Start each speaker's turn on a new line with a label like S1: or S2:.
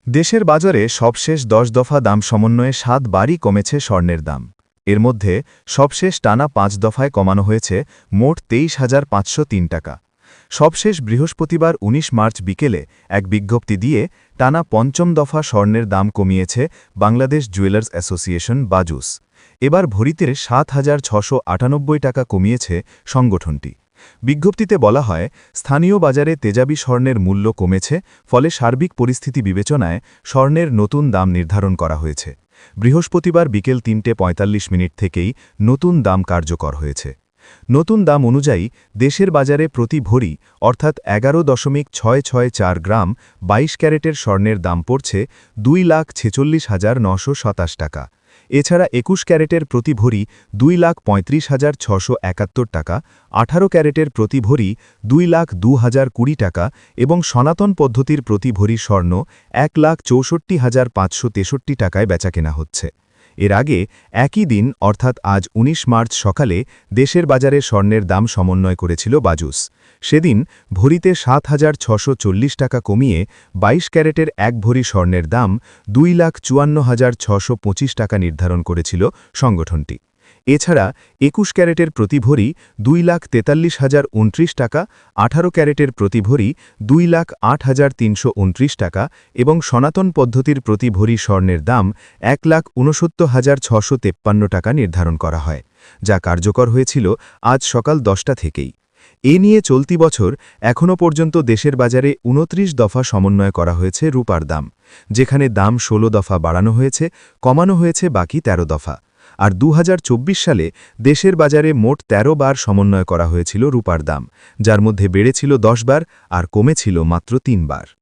S1: দেশের বাজারে সবশেষ ১০ দফা দাম সমন্বয়ে ৭ বারই কমেছে স্বর্ণের দাম। এর মধ্যে সবশেষ টানা ৫ দফায় কমানো হয়েছে মোট ২৩,৫০৩ টাকা। সবশেষ বৃহস্পতিবার ১৯ মার্চ বিকেলে এক বিজ্ঞপ্তি দিয়ে টানা পঞ্চম দফা স্বর্ণের দাম কমিয়েছে বাংলাদেশ জুয়েলার্স অ্যাসোসিয়েশন বাজুস। এবার ভরিতে ৭,৬৯৮ টাকা কমিয়েছে সংগঠনটি। বিজ্ঞপ্তিতে বলা হয়, স্থানীয় বাজারে তেজাবি স্বর্ণের মূল্য কমেছে, ফলে সার্বিক পরিস্থিতি বিবেচনায় স্বর্ণের নতুন দাম নির্ধারণ করা হয়েছে। বৃহস্পতিবার বিকেল ৩:৪৫ থেকেই নতুন দাম কার্যকর হয়েছে। নতুন দাম অনুযায়ী দেশের বাজারে প্রতি ভরি অর্থাৎ ১১.৬৬৪ গ্রাম ২২ ক্যারেটের স্বর্ণের দাম পড়ছে ২,৪৬,৯২৭ টাকা। এছাড়া ২১ ক্যারেটের প্রতি ভরি ২,৩৫,৬৭১ টাকা, ১৮ ক্যারেটের প্রতি ভরি ২,০২,০২০ টাকা এবং সনাতন পদ্ধতির প্রতি ভরি স্বর্ণ ১,৬৪,৫৬৩ টাকায় বেচাকেনা হচ্ছে। এর আগে একই দিন অর্থাৎ আজ ১৯ মার্চ সকালে দেশের বাজারে স্বর্ণের দাম সমন্বয় করেছিল বাজুস। সেদিন ভরিতে ৭,৬৪০ টাকা কমিয়ে ২২ ক্যারেটের এক ভরি স্বর্ণের দাম ২,৫৪,৬২৫ টাকা নির্ধারণ করেছিল সংগঠনটি। এছাড়া ২১ ক্যারেটের প্রতি ভরি ২,৪৩,০২৯ টাকা, ১৮ ক্যারেটের প্রতি ভরি ২,০৮,৩২৯ টাকা এবং সনাতন পদ্ধতির প্রতি ভরি স্বর্ণের দাম ১,৬৯,৬৫৩ টাকা নির্ধারণ করা হয়, যা কার্যকর হয়েছিল আজ সকাল ১০টা থেকেই। এ নিয়ে চলতি বছর এখনও পর্যন্ত দেশের বাজারে ২৯ দফা সমন্বয় করা হয়েছে রূপার দাম, যেখানে দাম ১৬ দফা বাড়ানো হয়েছে, কমানো হয়েছে বাকি ১৩ দফা। আর ২০২৪ সালে দেশের বাজারে মোট ১৩ বার সমন্বয় করা হয়েছিল রূপার দাম, যার মধ্যে বেড়েছিল ১০ বার আর কমেছিল মাত্র ৩ বার।